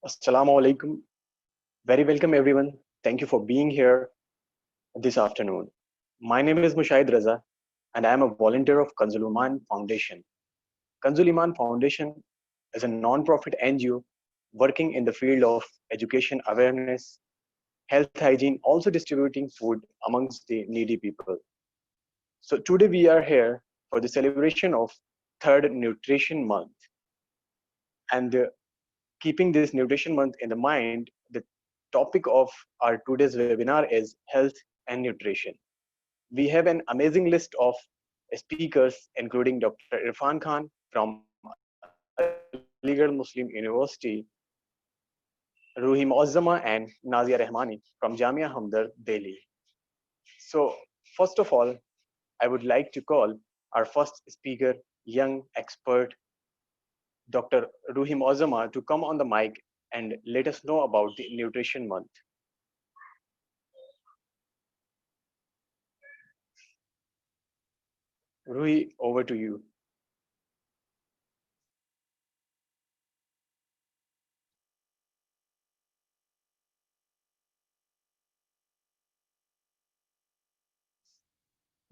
Assalamu alaikum. Very welcome, everyone. Thank you for being here this afternoon. My name is Mushaid Raza, and I am a volunteer of Kanzul Iman Foundation. Kanzul Iman Foundation is a non-profit NGO working in the field of education awareness, health hygiene, also distributing food amongst the needy people. So today we are here for the celebration of Third Nutrition Month. And keeping this Nutrition Month in the mind, the topic of our today's webinar is health and nutrition. We have an amazing list of speakers, including Dr. Irfan Khan from Aligarh Muslim University, Ruhi Moazzama, and Nazia Rehmani from Jamia Hamdard, Delhi. So, first of all, I would like to call our first speaker, young expert, Dr. Ruhi Moazzama, to come on the mic and let us know about the Nutrition Month. Ruhi, over to you.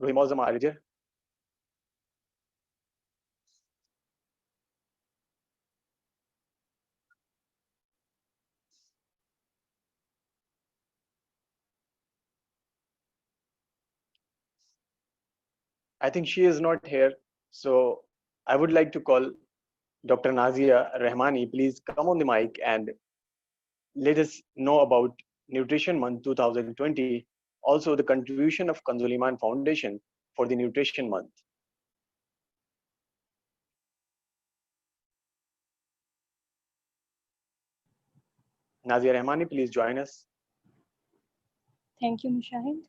Ruhi Moazzama, are you there? I think she is not here. So I would like to call Dr. Nazia Rehmani. Please come on the mic and let us know about Nutrition Month 2020, also the contribution of Kanzul Iman Foundation for the Nutrition Month. Nazia Rehmani, please join us. Thank you, Mushahid.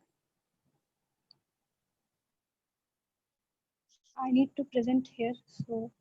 I need to present here, so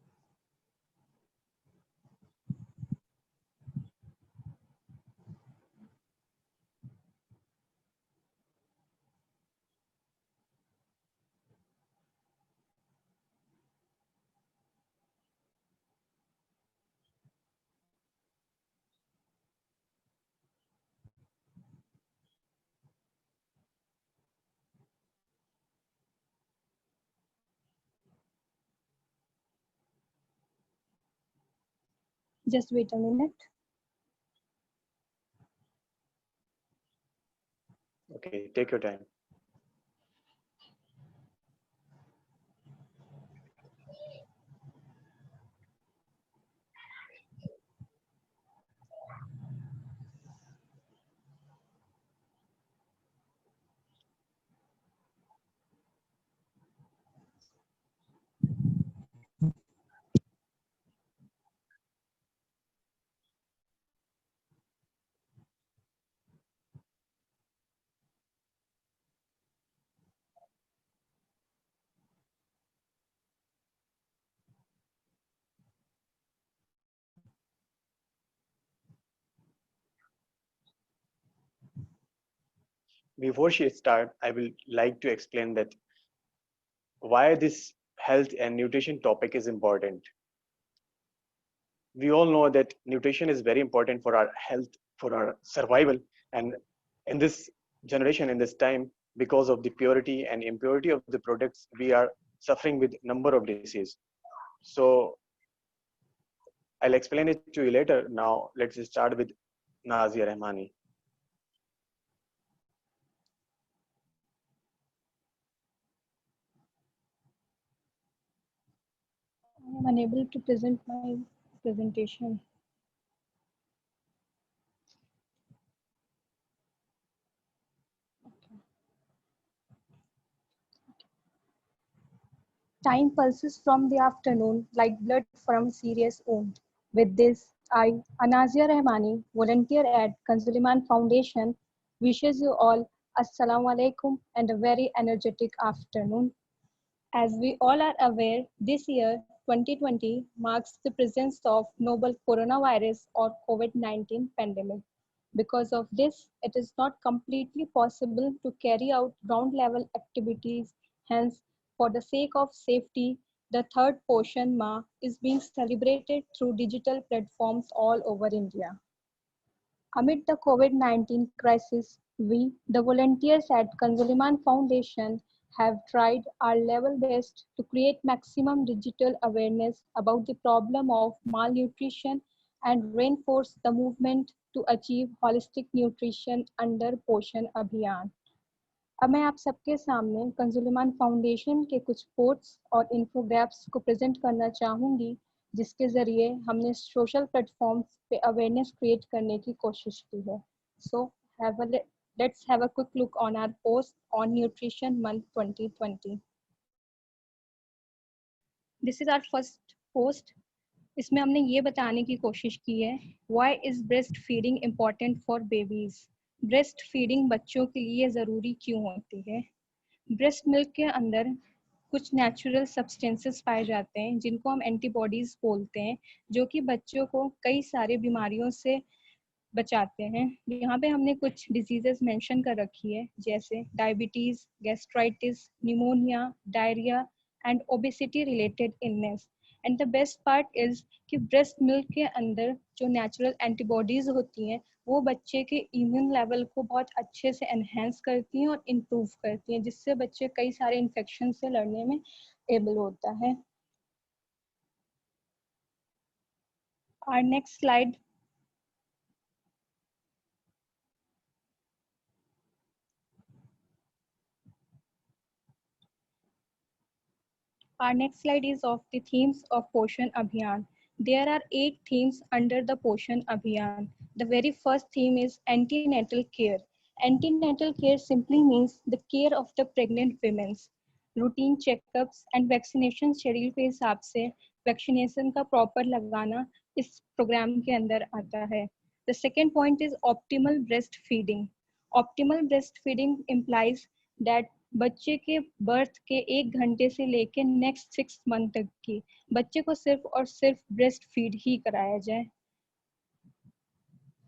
just wait a minute. Okay, take your time. Before she starts, I will like to explain that why this health and nutrition topic is important. We all know that nutrition is very important for our health, for our survival, and in this generation, in this time, because of the purity and impurity of the products, we are suffering with number of diseases. So I'll explain it to you later. Now let's start with Nazia Rehmani. I am unable to present my presentation. Okay. Time pulses from the afternoon like blood from serious wound. With this, I, Anazia Rahmani, volunteer at Kanzuliman Foundation, wishes you all Assalamu alaikum and a very energetic afternoon. As we all are aware, this year 2020 marks the presence of novel coronavirus or COVID-19 pandemic. Because of this, it is not completely possible to carry out ground level activities. Hence, for the sake of safety, the third Poshan Ma is being celebrated through digital platforms all over India. Amid the COVID-19 crisis, we, the volunteers at Kanzaliman Foundation, have tried our level best to create maximum digital awareness about the problem of malnutrition and reinforce the movement to achieve holistic nutrition under Poshan Abhiyan. अब मैं आप सबके सामने कंजुलमान foundation के कुछ quotes और इन्फोग्राफ्स को present करना चाहूँगी जिसके ज़रिए हमने सोशल प्लेटफॉर्म्स पे अवेयरनेस क्रिएट करने की कोशिश की है सो let's have a quick look on our post on Nutrition Month 2020. This is our first post. इसमें हमने ये बताने की कोशिश की है Why is breastfeeding important for babies? Breast feeding बच्चों के लिए ज़रूरी क्यों होती है? ब्रेस्ट मिल्क के अंदर कुछ नेचुरल सब्सटेंसेस पाए जाते हैं जिनको हम एंटीबॉडीज बोलते हैं जो कि बच्चों को कई सारे बीमारियों से बचाते हैं। यहाँ पे हमने कुछ डिजीजेस मेंशन कर रखी है जैसे diabetes, gastritis, pneumonia, diarrhoea and obesity related illness. And the best part is कि ब्रेस्ट मिल्क के अंदर जो नेचुरल एंटीबॉडीज होती हैं वो बच्चे के इम्यून लेवल को बहुत अच्छे से एनहेंस करती हैं और इम्प्रूव करती हैं जिससे बच्चे कई सारे इन्फेक्शन से लड़ने में एबल होता है। Our next slide. Our next slide is of the themes of Poshan Abhiyan. There are 8 themes under the Poshan Abhiyan. The very first theme is antenatal care. Antenatal care simply means the care of the pregnant women. Routine checkups and vaccination schedule के हिसाब से vaccination का proper लगाना इस program के अंदर आता है. The second point is optimal breastfeeding. Optimal breastfeeding implies that बच्चे के बर्थ के 1 घंटे से लेके नेक्स्ट 6 मंथ तक की बच्चे को सिर्फ और सिर्फ ब्रेस्ट फीड ही कराया जाए।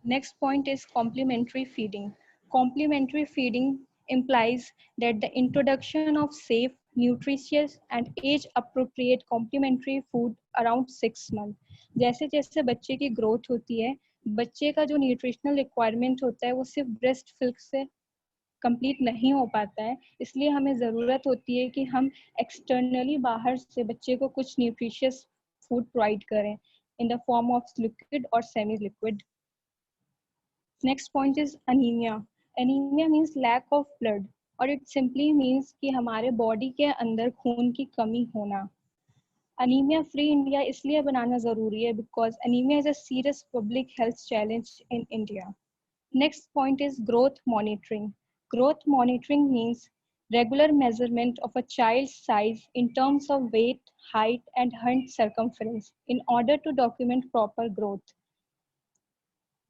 Next point is complementary feeding. Complementary feeding implies that the introduction of safe, nutritious and age appropriate complementary food around 6 months. जैसे जैसे बच्चे की ग्रोथ होती है बच्चे का जो न्यूट्रिशनल रिक्वायरमेंट होता है वो सिर्फ ब्रेस्ट मिल्क से कंप्लीट नहीं हो पाता है, इसलिए हमें ज़रूरत होती है कि हम एक्सटर्नली बाहर से बच्चे को कुछ न्यूट्रिशियस फूड प्रोवाइड करें in the form of liquid और semi liquid. Next point is anaemia. Anaemia means lack of blood और इट सिंपली मीन्स कि हमारे बॉडी के अंदर खून की कमी होना। अनीमिया फ्री इंडिया इसलिए बनाना ज़रूरी है because anaemia is a serious public health challenge in India. Next point is growth monitoring. Growth monitoring means regular measurement of a child's size in terms of weight, height, and hand circumference in order to document proper growth.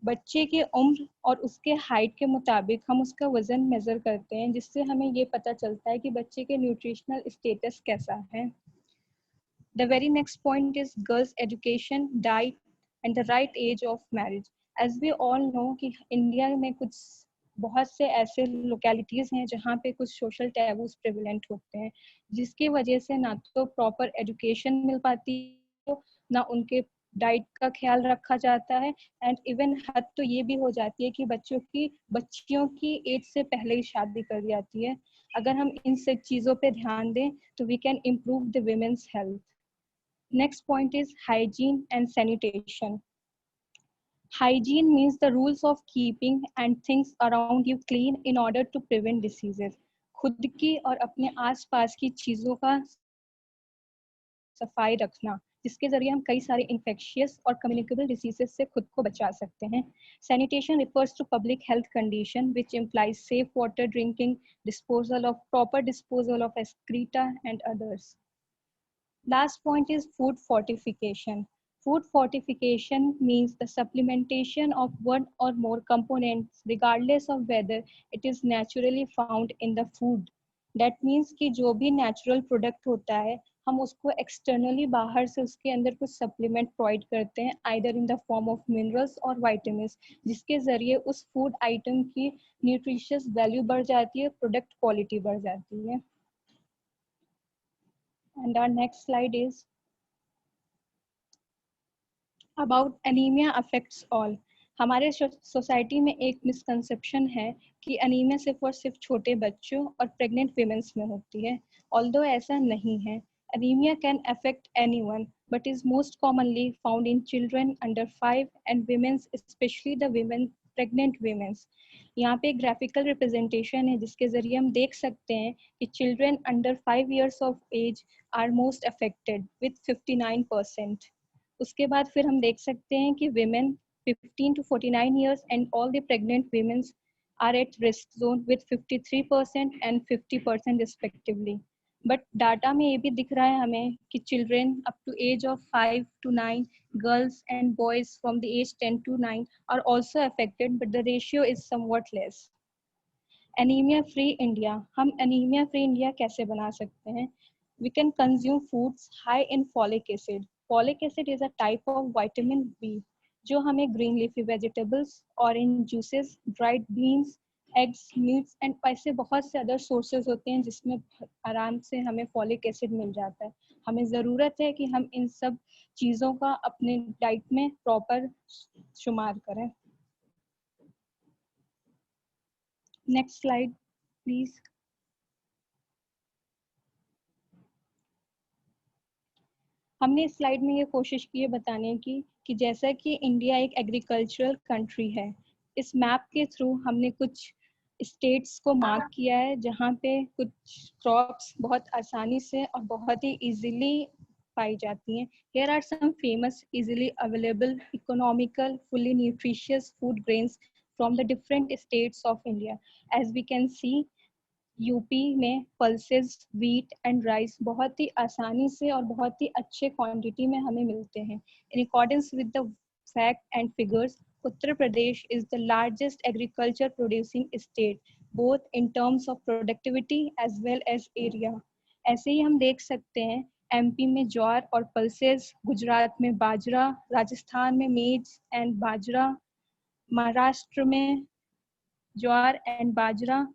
बच्चे की उम्र और उसके height के मुताबिक हम उसका वजन मेजर करते हैं जिससे हमें ये पता चलता है कि बच्चे के न्यूट्रिशनल स्टेटस कैसा है। The very next point is girls' education, diet, and the right age of marriage. As we all know कि इंडिया में कुछ बहुत से ऐसे लोकेलिटीज़ हैं जहाँ पे कुछ सोशल टैबूज प्रेवलेंट होते हैं जिसकी वजह से ना तो प्रॉपर एजुकेशन मिल पाती है ना उनके डाइट का ख्याल रखा जाता है एंड इवन हद तो ये भी हो जाती है कि बच्चियों की एज से पहले ही शादी कर दी जाती है। अगर हम इन सब चीज़ों पे ध्यान दें तो we can improve the women's health. Next point is hygiene and sanitation. Hygiene means the rules of keeping and things around you clean in order to prevent diseases. खुद की और अपने आसपास की चीज़ों का सफाई रखना जिसके जरिए हम कई सारे इन्फेक्शियस और कम्युनिकेबल डिसीजेस से खुद को बचा सकते हैं। Sanitation refers to public health condition which implies safe water drinking, proper disposal of excreta and others. Last point is food fortification. Food fortification means the supplementation of one or more components regardless of whether it is naturally found in the food. That means कि जो भी natural product होता है हम उसको externally बाहर से उसके अंदर कुछ supplement provide करते हैं either in the form of minerals or vitamins जिसके जरिए उस food item की nutritious value बढ़ जाती है, product quality बढ़ जाती है। And our next slide is about anemia affects all. हमारे सोसाइटी में एक मिसकंसेप्शन है कि अनीमिया सिर्फ और सिर्फ छोटे बच्चों और प्रेग्नेंट वीमेंस में होती है, ऑल्दो ऐसा नहीं है। Anemia can affect anyone, but is most commonly found in children under 5 and women, especially the women, pregnant women. यहाँ पे ग्राफिकल रिप्रेजेंटेशन है जिसके जरिए हम देख सकते हैं कि children under 5 years of age are most affected with 59%. उसके बाद फिर हम देख सकते हैं कि women 15 to 49 years and all the pregnant women are at risk zone with 53% and 50% respectively. But data में ये भी दिख रहा है हमें कि children up to age of 5 to 9, girls and boys from the age 10 to 9 are also affected, but the ratio is somewhat less. Anaemia free India, हम anaemia free India कैसे बना सकते हैं? We can consume foods high in folic acid. Folic acid is a type of vitamin B जो हमें green leafy vegetables, orange juices, dried beans, eggs, meets and ऐसे बहुत से अदर सोर्सेज होते हैं जिसमें आराम से हमें फॉलिक एसिड मिल जाता है। हमें ज़रूरत है कि हम इन सब चीज़ों का अपने डाइट में प्रॉपर शुमार करें। Next slide please. हमने इस स्लाइड में ये कोशिश की है बताने की कि जैसा कि इंडिया एक एग्रीकल्चरल कंट्री है, इस मैप के थ्रू हमने कुछ स्टेट्स को मार्क किया है जहाँ पे कुछ क्रॉप्स बहुत आसानी से और बहुत ही इजीली पाई जाती हैं। Here are some famous, easily available, economical, fully nutritious food grains from the different states of India. As we can see, UP में पल्सेस, व्हीट एंड राइस बहुत ही आसानी से और बहुत ही अच्छे क्वांटिटी में हमें मिलते हैं। In accordance with the fact and figures, Uttar Pradesh is the largest agriculture producing state both in terms of productivity as well as area. ऐसे ही हम देख सकते हैं एमपी में ज्वार और पल्सेस, गुजरात में बाजरा, राजस्थान में मेज एंड बाजरा, महाराष्ट्र में ज्वार एंड बाजरा,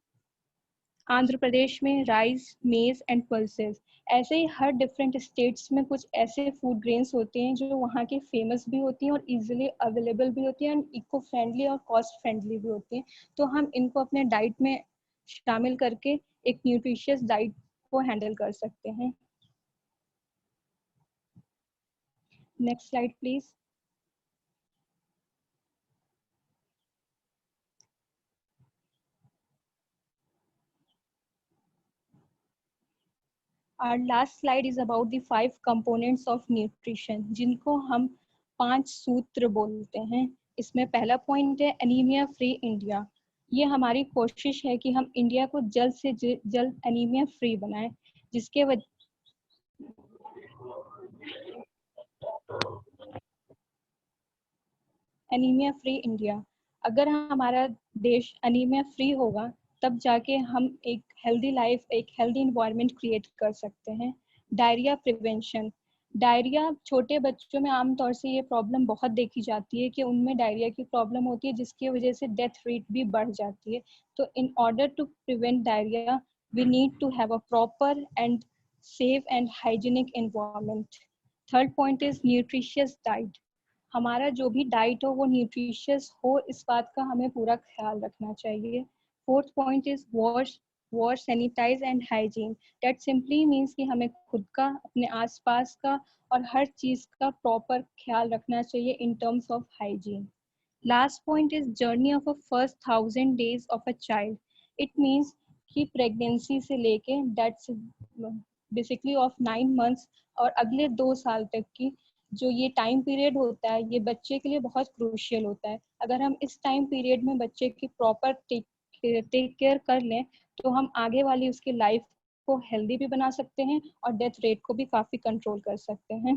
आंध्र प्रदेश में राइस, मेज एंड पल्सेस। ऐसे ही हर डिफरेंट स्टेट्स में कुछ ऐसे फूड ग्रेन्स होते हैं जो वहाँ के फेमस भी होती हैं और इजीली अवेलेबल भी होती हैं एंड इको फ्रेंडली और कॉस्ट फ्रेंडली भी होती हैं। तो हम इनको अपने डाइट में शामिल करके एक न्यूट्रिशियस डाइट को हैंडल कर सकते हैं। Next slide please. Our last slide is about the 5 components of nutrition, जिनको हम 5 सूत्र बोलते हैं। इसमें पहला पॉइंट है एनीमिया फ्री इंडिया। ये हमारी कोशिश है कि हम इंडिया को जल्द से जल्द एनीमिया फ्री बनाएं, जिसके एनीमिया फ्री इंडिया। अगर हमारा देश एनीमिया फ्री होगा तब जाके हम एक हेल्दी लाइफ, एक हेल्दी इन्वायरमेंट क्रिएट कर सकते हैं। Diarrhoea prevention. डायरिया छोटे बच्चों में आमतौर से ये प्रॉब्लम बहुत देखी जाती है कि उनमें डायरिया की प्रॉब्लम होती है जिसकी वजह से डेथ रेट भी बढ़ जाती है। तो in order to prevent diarrhoea we need to have a proper and safe and hygienic environment. Third point is nutritious diet. हमारा जो भी डाइट हो वो न्यूट्रिशियस हो, इस बात का हमें पूरा ख्याल रखना चाहिए। Fourth point is wash sanitise and hygiene. That simply means कि हमें खुद का, अपने आसपास का और हर चीज़ का प्रॉपर ख्याल रखना चाहिए इन terms of hygiene. Last point is journey of a first 1,000 days of a child. It means कि प्रेगनेंसी से लेके दैट्स बेसिकली ऑफ 9 months और अगले 2 साल तक की जो ये टाइम पीरियड होता है, ये बच्चे के लिए बहुत क्रूशियल होता है। अगर हम इस टाइम पीरियड में बच्चे की प्रॉपर टेक केयर कर लें तो हम आगे वाली उसकी लाइफ को हेल्दी भी बना सकते हैं और डेथ रेट को भी काफ़ी कंट्रोल कर सकते हैं।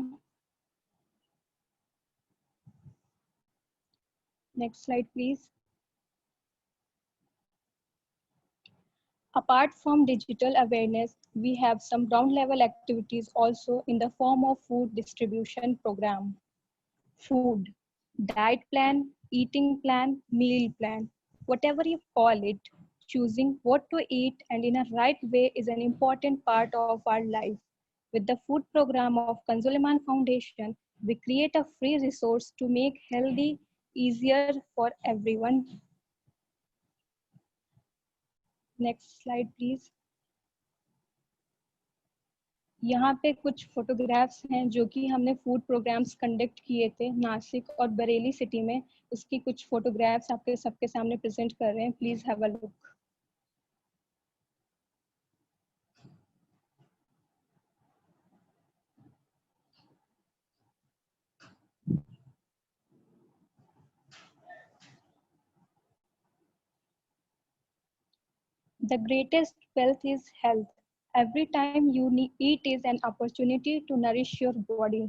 Next slide please. Apart from digital awareness, we have some ground level activities also in the form of food distribution program. Food, diet plan, eating plan, meal plan, whatever you call it, choosing what to eat and in a right way is an important part of our life. With the food program of Kansuleman Foundation, we create a free resource to make healthy easier for everyone. Next slide please. यहाँ पे कुछ photographs हैं जो कि हमने food programmes conduct किए थे नासिक और बरेली सिटी में। उसकी कुछ फोटोग्राफ्स आपके सबके सामने प्रेजेंट कर रहे हैं, please have a look. The greatest wealth is health. Every time you eat is an opportunity to nourish your body.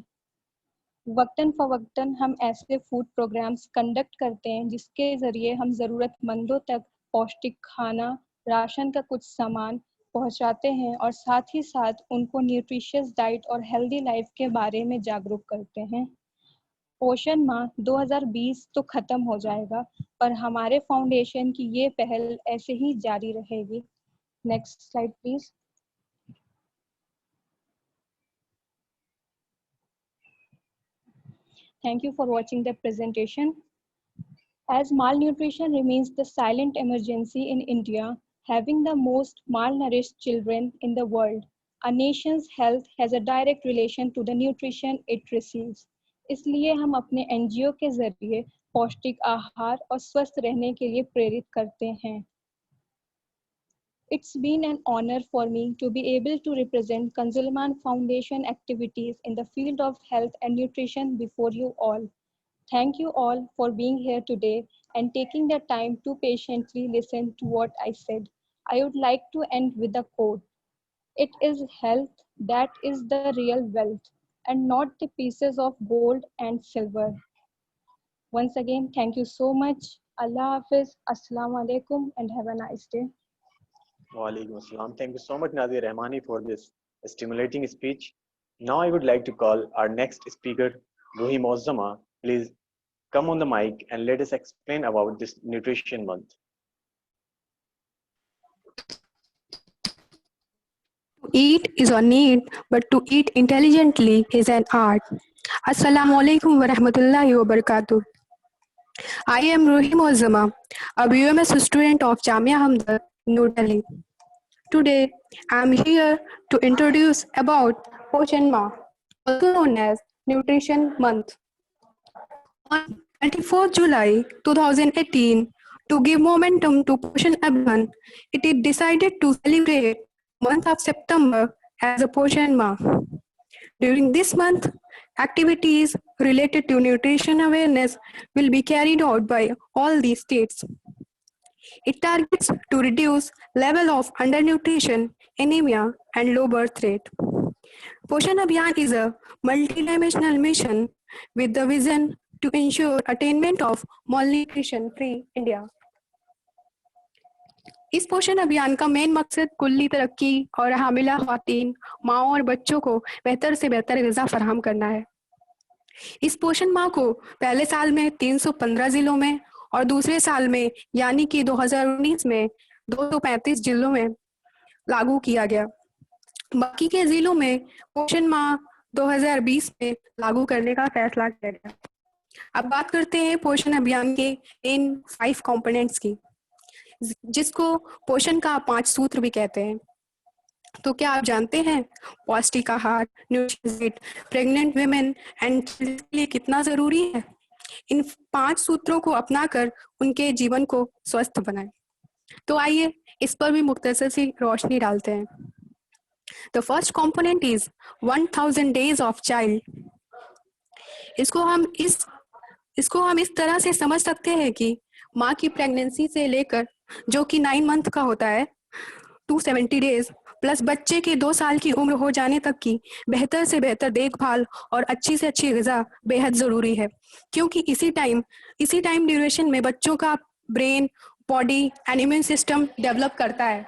वक्तन फवक्तन हम ऐसे फूड प्रोग्राम्स कंडक्ट करते हैं जिसके जरिए हम ज़रूरतमंदों तक पौष्टिक खाना, राशन का कुछ सामान पहुंचाते हैं और साथ ही साथ उनको न्यूट्रिशियस डाइट और हेल्दी लाइफ के बारे में जागरूक करते हैं। पोषण माह 2020 तो खत्म हो जाएगा, पर हमारे फाउंडेशन की ये पहल ऐसे ही जारी रहेगी। Next slide please. Thank you for watching the presentation. As malnutrition remains the silent emergency in India, having the most malnourished children in the world, a nation's health has a direct relation to the nutrition it receives. इसलिए हम अपने NGO के जरिए पौष्टिक आहार और स्वस्थ रहने के लिए प्रेरित करते हैं। It's been an honor for me to be able to represent Kanzulman Foundation activities in the field of health and nutrition before you all. Thank you all for being here today and taking the time to patiently listen to what I said. I would like to end with a quote. It is health that is the real wealth and not the pieces of gold and silver. Once again, thank you so much. Allah Hafiz, Assalamu alaikum, and have a nice day. Walaikum Assalam. Thank you so much, Nadia Rahmani, for this stimulating speech. Now I would like to call our next speaker, Ruhi Mozzama. Please come on the mic and let us explain about this nutrition month. To eat is a need, but to eat intelligently is an art. Assalamu alaikum wa rahmatullahi wa barakatuh. I am Ruhi Mozzama, a BUMS student of Jamia Hamdard, New Delhi. Today, I am here to introduce about Poshan Ma, also known as Nutrition Month. On 24 July 2018, to give momentum to Poshan Abhiyan, it is decided to celebrate month of September as a Poshan Ma. During this month, activities related to nutrition awareness will be carried out by all the states. It targets to reduce level of undernutrition, anemia, and low birth rate. Poshan Abhiyan is a multidimensional mission with the vision to ensure attainment of malnutrition-free India. इस पोषण अभियान का main मकसद कुल्ली तरक्की और हामिला ख्वातीन, माओं और बच्चों को बेहतर से बेहतर ग़िज़ा फराहम करना है। इस पोषण माह को पहले साल में 315 जिलों में और दूसरे साल में यानी कि 2019 में 235 जिलों में लागू किया गया। बाकी के जिलों में पोषण माह 2020 में लागू करने का फैसला किया गया। अब बात करते हैं पोषण अभियान के इन 5 कंपोनेंट्स की, जिसको पोषण का 5 सूत्र भी कहते हैं। तो क्या आप जानते हैं पौष्टिक आहार, nutrition, pregnant women and children के लिए कितना जरूरी है? इन 5 सूत्रों को अपनाकर उनके जीवन को स्वस्थ बनाएं। तो आइए इस पर भी मुख्तसर सी रोशनी डालते हैं। The first component is 1000 days of child. इसको हम इस तरह से समझ सकते हैं कि माँ की प्रेगनेंसी से लेकर जो कि 9 मंथ का होता है 270 डेज प्लस बच्चे के 2 साल की उम्र हो जाने तक की बेहतर से बेहतर देखभाल और अच्छी से अच्छी ग़िज़ा बेहद ज़रूरी है, क्योंकि इसी टाइम ड्यूरेशन में बच्चों का brain, body and immune system develop करता है।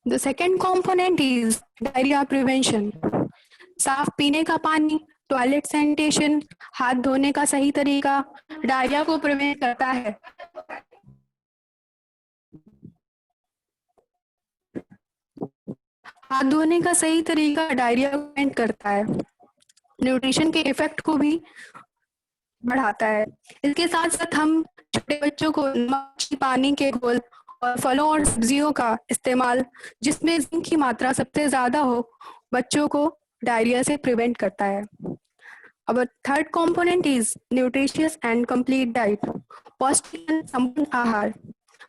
The second component is diarrhoea prevention. साफ पीने का पानी, टॉयलेट सैनिटेशन, हाथ धोने का सही तरीका डायरिया को प्रिवेंट करता है। हाथ धोने का सही तरीका डायरिया को प्रिवेंट करता है। न्यूट्रिशन के इफेक्ट को भी बढ़ाता है। इसके साथ साथ हम छोटे बच्चों को नमक, पानी के घोल और फलों और सब्जियों का इस्तेमाल, जिसमें जिंक की मात्रा सबसे ज्यादा हो, बच्चों को डायरिया से प्रिवेंट करता है। अब third component is nutritious and complete diet, पौष्टिक और संपूर्ण आहार।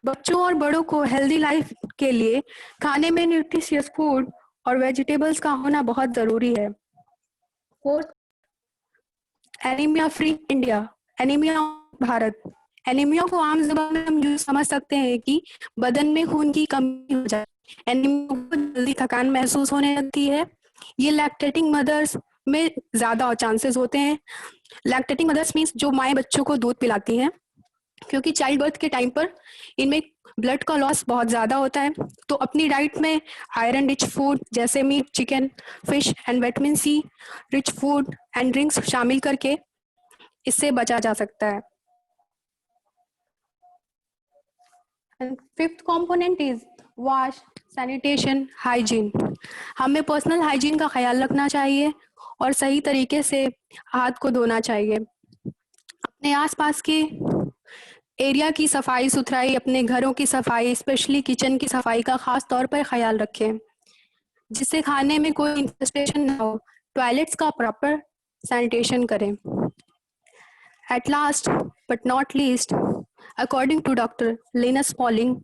बच्चों और बड़ों को हेल्दी लाइफ के लिए खाने में न्यूट्रिशियस फूड और वेजिटेबल्स का होना बहुत जरूरी है। Fourth, anaemia free India, anaemia Bharat. Anaemia को आम जबान में हम यूं समझ सकते हैं कि बदन में खून की कमी हो जाए। एनीमिया को जल्दी थकान महसूस होने लगती है। ये लैक्टेटिंग मदर्स में ज्यादा चांसेस होते हैं। लैक्टेटिंग मदर्स मीन्स जो माएँ बच्चों को दूध पिलाती हैं, क्योंकि चाइल्ड बर्थ के टाइम पर इनमें ब्लड का लॉस बहुत ज़्यादा होता है। तो अपनी डाइट में आयरन रिच फूड जैसे meat, chicken, fish and vitamin C rich food and drinks शामिल करके इससे बचा जा सकता है। Fifth component is wash, sanitation, hygiene. हमें पर्सनल हाइजीन का ख्याल रखना चाहिए और सही तरीके से हाथ को धोना चाहिए। अपने आसपास के एरिया की सफाई सुथराई, अपने घरों की सफाई, स्पेशली किचन की सफाई का खास तौर पर ख्याल रखें, जिससे खाने में कोई इन्फेस्टेशन ना हो। टॉयलेट्स का प्रॉपर सैनिटेशन करें। At last but not least, according to doctor Linus Pauling,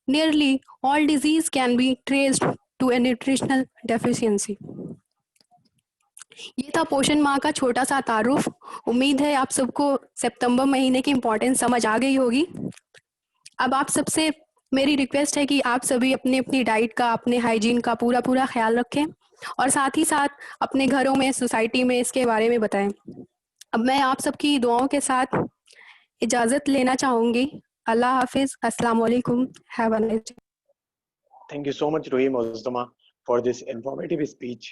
nearly all disease can be traced to a nutritional deficiency. ये था पोषण माह का छोटा सा तारुफ। उम्मीद है आप सबको सितंबर महीने की इम्पोर्टेंस समझ आ गई होगी। अब आप सबसे मेरी रिक्वेस्ट है कि आप सभी अपनी अपनी डाइट का, अपने हाइजीन का पूरा ख्याल रखें और साथ ही साथ अपने घरों में, सोसाइटी में इसके बारे में बताएं। अब मैं आप सबकी दुआओं के साथ इजाज़त लेना चाहूँगी। अल्लाह हाफिज़, अस्सलाम वालेकुम, have a nice day. Thank you so much, Rohim Mozdama, for this informative speech.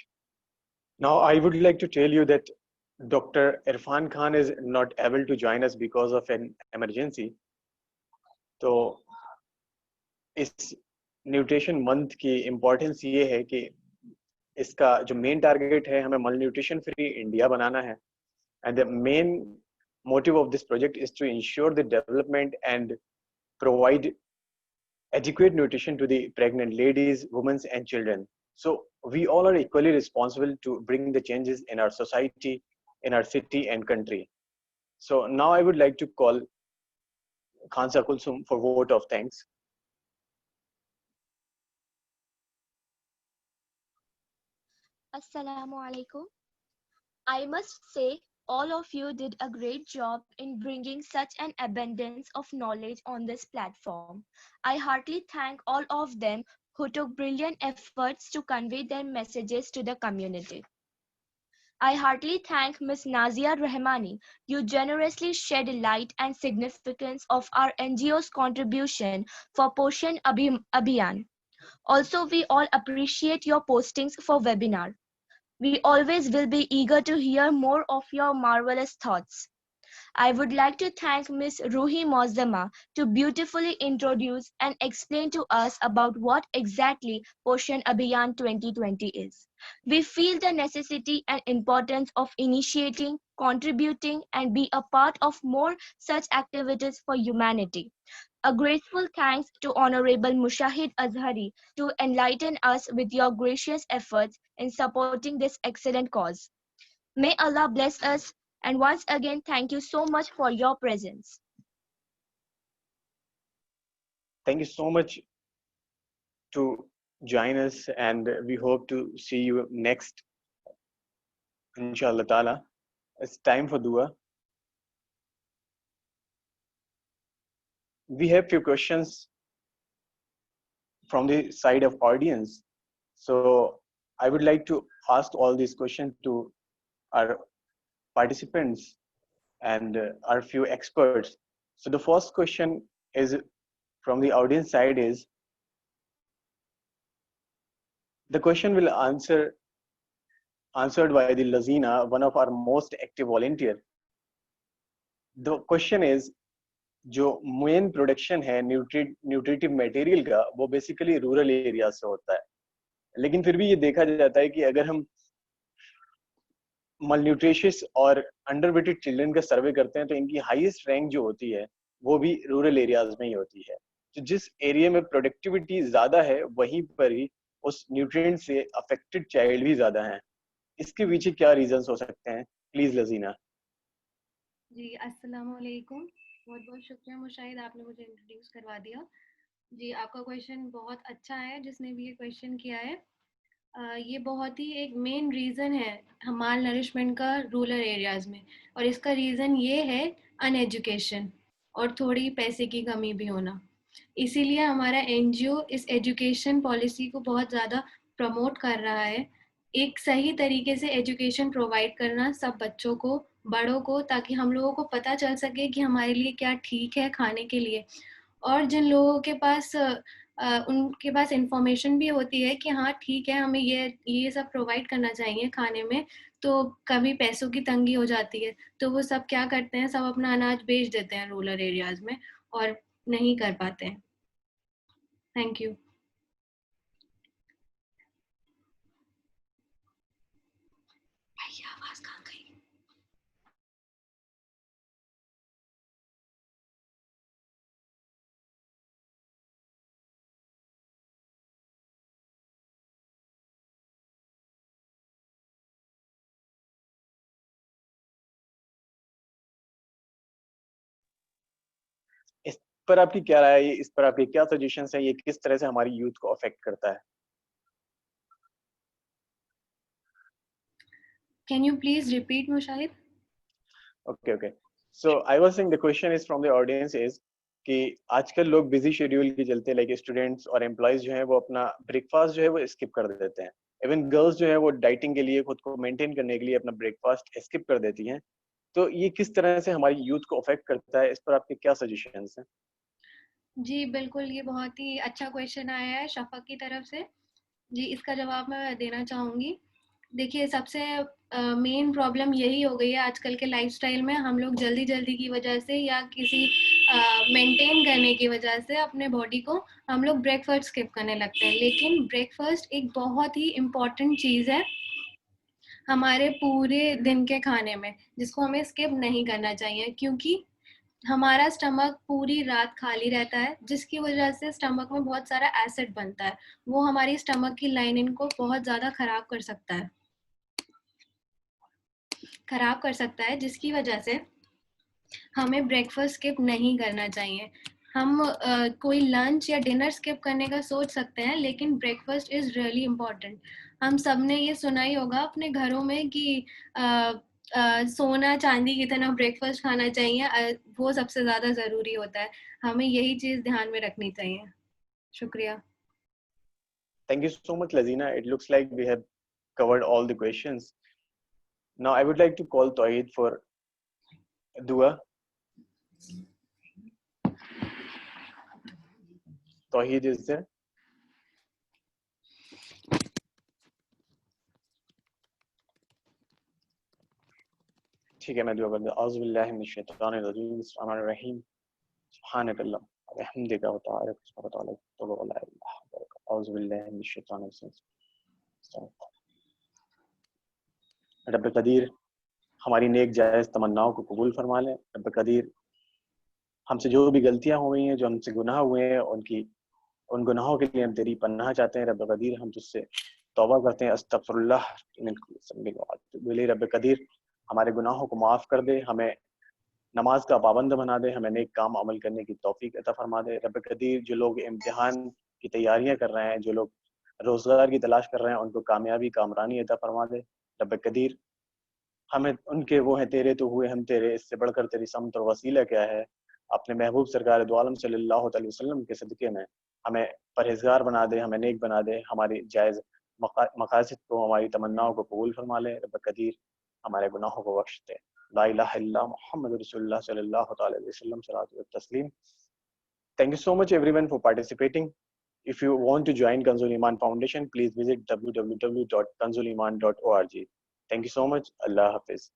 Now, I would like to tell you that Dr. Irfan Khan is not able to join us because of an emergency. तो इस nutrition month की importance ये है कि इसका जो main target है, हमें मल न्यूट्रिशन फ्री इंडिया बनाना है. And the main motive of this project is to ensure the development and provide adequate nutrition to the pregnant ladies, women, and children. So we all are equally responsible to bring the changes in our society, in our city and country. So now I would like to call Khansa Kulsum for vote of thanks. Assalamu alaikum. I must say, all of you did a great job in bringing such an abundance of knowledge on this platform. I heartily thank all of them who took brilliant efforts to convey their messages to the community. I heartily thank Ms. Nazia Rahmani. You generously shed light and significance of our NGO's contribution for Poshan Abhiyan. Also, we all appreciate your postings for webinar. We always will be eager to hear more of your marvelous thoughts. I would like to thank Ms. Ruhi Mozdama to beautifully introduce and explain to us about what exactly Poshan Abhiyan 2020 is. We feel the necessity and importance of initiating, contributing, and be a part of more such activities for humanity. A grateful thanks to Honorable Mushahid Azhari to enlighten us with your gracious efforts in supporting this excellent cause. May Allah bless us, and once again, thank you so much for your presence. Thank you so much to join us, and we hope to see you next, inshallah ta'ala. It's time for dua. We have few questions from the side of audience. So I would like to ask all these questions to our participants and our few experts. So the first question is from the audience side is, the question will answered by the Lazina, one of our most active volunteer. The question is, जो main production है nutritive material का, वो basically rural area से होता है, लेकिन फिर भी ये देखा जाता है कि अगर हम मलन्यूट्रिशियस और अंडरवेटेड चिल्ड्रन का सर्वे करते हैं तो इनकी हाईएस्ट रैंक जो होती है वो भी रूरल एरियाज में ही होती है। तो जिस एरिया में प्रोडक्टिविटी ज्यादा है वहीं पर ही उस न्यूट्रिएंट से अफेक्टेड चाइल्ड भी ज्यादा हैं। इसके पीछे क्या रीजंस हो सकते हैं, प्लीज लजीना। जी अस्सलाम वालेकुम, बहुत बहुत शुक्रिया मुशाहिद, आपने मुझे इंट्रोड्यूस करवा दिया। जी आपका क्वेश्चन बहुत अच्छा है, जिसने भी ये क्वेश्चन किया है ये बहुत ही एक मेन रीज़न है माल नरिशमेंट का रूरल एरियाज़ में, और इसका रीज़न ये है अनएजुकेशन और थोड़ी पैसे की कमी भी होना। इसीलिए हमारा एनजीओ इस एजुकेशन पॉलिसी को बहुत ज़्यादा प्रमोट कर रहा है, एक सही तरीके से एजुकेशन प्रोवाइड करना सब बच्चों को, बड़ों को, ताकि हम लोगों को पता चल सके कि हमारे लिए क्या ठीक है खाने के लिए। और जिन लोगों के पास उनके पास इंफॉर्मेशन भी होती है कि हाँ ठीक है हमें ये सब प्रोवाइड करना चाहिए खाने में, तो कभी पैसों की तंगी हो जाती है तो वो सब क्या करते हैं, सब अपना अनाज बेच देते हैं रूरल एरियाज में और नहीं कर पाते हैं। Thank you. आवाज कहाँ गई? इस पर आपकी क्या राय है, इस पर आपके क्या सजेशन है, ये किस तरह से हमारी यूथ को अफेक्ट करता है? Can you please repeat, Mushahid? Okay. So I was saying the question is from the audience is कि आजकल लोग बिजी शेड्यूल के चलते लाइक स्टूडेंट्स और एम्प्लॉयज जो है वो अपना ब्रेकफास्ट जो है वो स्किप कर देते हैं। इवन गर्ल्स जो है वो डाइटिंग के लिए, खुद को मेंटेन करने के लिए अपना ब्रेकफास्ट स्किप कर देती हैं। तो ये किस तरह से हमारी यूथ को अफेक्ट करता है, इस पर आपके क्या सजेशंस हैं? जी बिल्कुल, ये बहुत ही अच्छा क्वेश्चन आया है शफक की तरफ से। जी इसका जवाब मैं देना चाहूँगी। देखिए सबसे मेन प्रॉब्लम यही हो गई है आजकल के लाइफस्टाइल में, हम लोग जल्दी जल्दी की वजह से या किसी मेंटेन करने की वजह से अपने बॉडी को हम लोग ब्रेकफास्ट स्किप करने लगते हैं, लेकिन ब्रेकफास्ट एक बहुत ही इम्पॉर्टेंट चीज़ है हमारे पूरे दिन के खाने में, जिसको हमें स्किप नहीं करना चाहिए, क्योंकि हमारा स्टमक पूरी रात खाली रहता है, जिसकी वजह से स्टमक में बहुत सारा एसिड बनता है, वो हमारी स्टमक की लाइनिंग को बहुत ज़्यादा खराब कर सकता है, जिसकी वजह से हमें ब्रेकफास्ट स्किप नहीं करना चाहिए। हम कोई लंच या डिनर स्किप करने का सोच सकते हैं, लेकिन ब्रेकफास्ट इज़ रियली इम्पॉर्टेंट। हम सब ने ये सुना ही होगा अपने घरों में कि सोना चांदी की तरह ब्रेकफास्ट खाना चाहिए, वो सबसे ज़्यादा ज़रूरी होता है, हमें यही चीज़ ध्यान में रखनी चाहिए। शुक्रिया। Thank you so much, Lazina. It looks like we have covered all the questions. Now I would like to call Tawheed for dua. Tawheed is there? ठीक है, मैं दुआ करता हूँ। औज़ु बिल्लाहि मिनश शैतानिर रजीम, बिस्मिल्लाहिर रहीम, सुब्हानकल्लाह व बिहम्दिका व तबारक अस्मुका व तआला व ला इलाहा गैरुक, औज़ु बिल्लाहि मिनश शैतानिर रजीम। रब कदीर हमारी नेक जायज़ तमन्नाओं को कबूल फरमा ले। रब कदीर हमसे जो भी गलतियां हो गई हैं, जो हमसे गुनाह हुए हैं, उन गुनाहों के लिए हम तेरी पनाह चाहते हैं। रब कदीर हम तुझसे तौबा करते हैं, अस्तगफिरुल्लाह मिन कुल्लि ज़ंबिन व अतूबु इलैह। रब कदीर हमारे गुनाहों को माफ़ कर दे, हमें नमाज का पाबंद बना दे, हमें नेक काम अमल करने की तौफीक अता फरमा दे। रब कदीर जो लोग इम्तिहान की तैयारियां कर रहे हैं, जो लोग रोजगार की तलाश कर रहे हैं, उनको कामयाबी कामरानी अता फरमा दे। रब कदीर हमें उनके वो हैं तेरे तो हुए हम तेरे, इससे बढ़कर तेरी समत और वसीला क्या है। अपने महबूब सरकार दो आलम सल्लल्लाहु अलैहि वसल्लम के सदक़े में हमें परहेजगार बना दे, हमें नेक बना दे, हमारी जायज़ मकासद को, हमारी तमन्नाओं को कबूल फरमा ले। रब कदीर हमारे गुनाहों को बख्श दे। ला इलाहा इल्लल्लाह मुहम्मदुर रसूलुल्लाह सल्लल्लाहु अलैहि वसल्लम, सलातु व तस्लीम। Thank you so much everyone for participating. If you want to join Kanzul Iman Foundation, please visit www.kanzuliman.org. Thank you so much. Allah Hafiz.